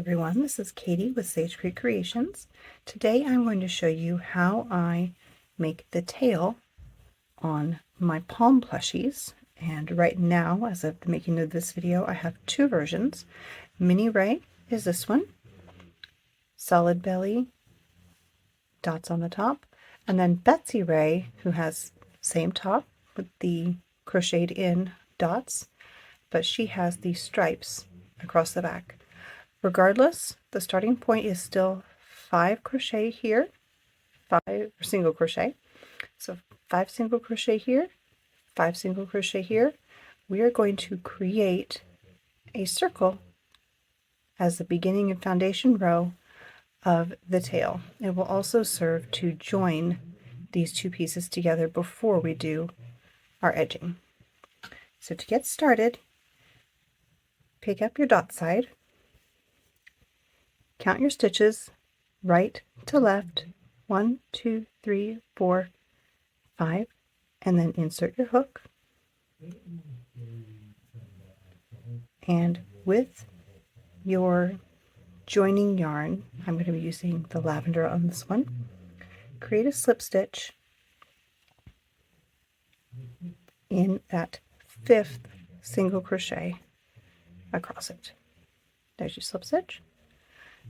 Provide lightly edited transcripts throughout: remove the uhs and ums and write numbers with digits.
everyone, this is Katie with Sage Creek Creations. Today I'm going to show you how I make the tail on my palm plushies. And right now, as of the making of this video, I have two versions. Minnie Ray is this one, solid belly, dots on the top, and then Betsy Ray, who has same top with the crocheted in dots, but she has the stripes across the back. Regardless, the starting point is still 5 crochet here, 5 single crochet. So 5 single crochet here, 5 single crochet here. We are going to create a circle as the beginning and foundation row of the tail. It will also serve to join these two pieces together before we do our edging. So to get started, pick up your dot side. Count your stitches right to left, 1, 2, 3, 4, 5, and then insert your hook. And with your joining yarn, I'm going to be using the lavender on this one, create a slip stitch in that 5th single crochet across it. There's your slip stitch.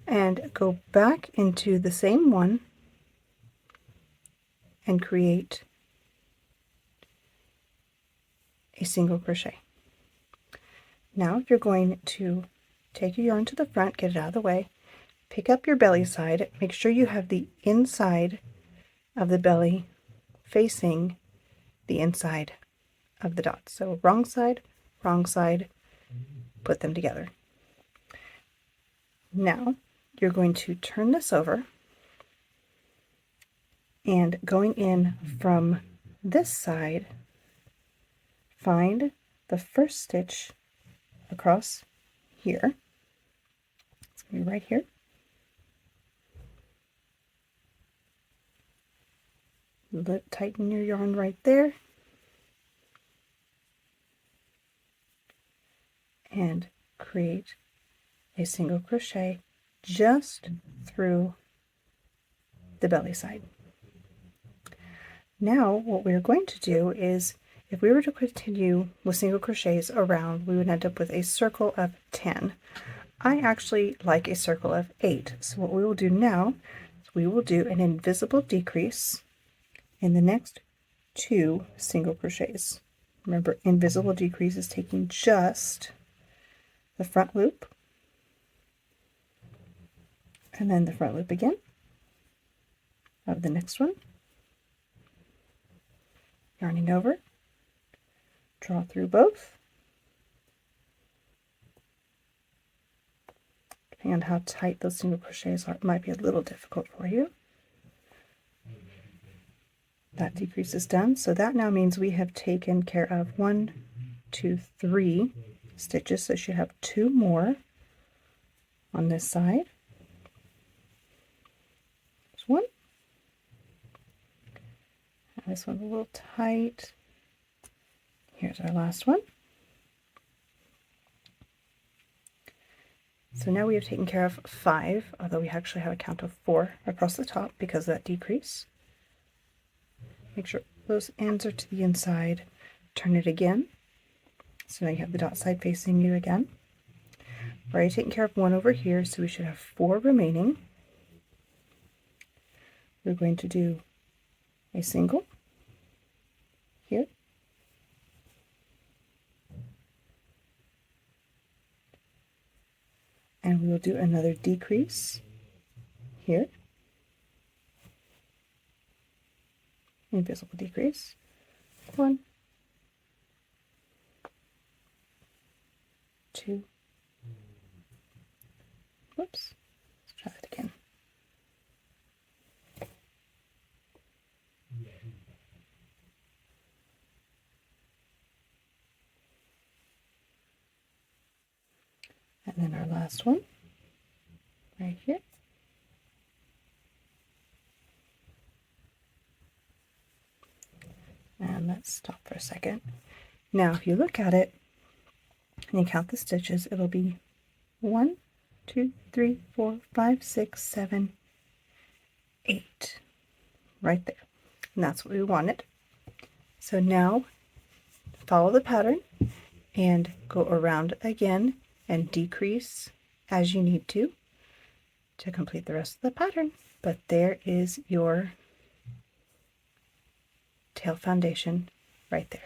And go back into the same one and create a single crochet. Now you're going to take your yarn to the front, get it out of the way, pick up your belly side, make sure you have the inside of the belly facing the inside of the dots. So wrong side, put them together. Now you're going to turn this over, and going in from this side, find the first stitch across here. It's going to be right here. Tighten your yarn right there. And create a single crochet just through the belly side. Now what we're going to do is, if we were to continue with single crochets around, we would end up with a circle of 10. I actually like a circle of 8. So what we will do now is we will do an invisible decrease in the next 2 single crochets. Remember, invisible decrease is taking just the front loop and then the front loop again of the next one, yarning over, draw through both. Depending on how tight those single crochets are, it might be a little difficult for you. That decrease is done, so that now means we have taken care of 1, 2, 3 stitches, so you should have 2 more on this side. There's 1. And this one's a little tight. Here's our last one. So now we have taken care of 5, although we actually have a count of 4 across the top because of that decrease. Make sure those ends are to the inside. Turn it again. So now you have the dot side facing you again. We're already taking care of 1 over here, so we should have 4 remaining. We're going to do a single here, and we will do another decrease here, invisible decrease, 1, 2, whoops, let's try that again. And then our last one, right here. And let's stop for a second. Now, if you look at it and you count the stitches, it'll be 1, 2, 3, 4, 5, 6, 7, 8. Right there. And that's what we wanted. So now follow the pattern and go around again and decrease as you need to complete the rest of the pattern. But there is your tail foundation right there.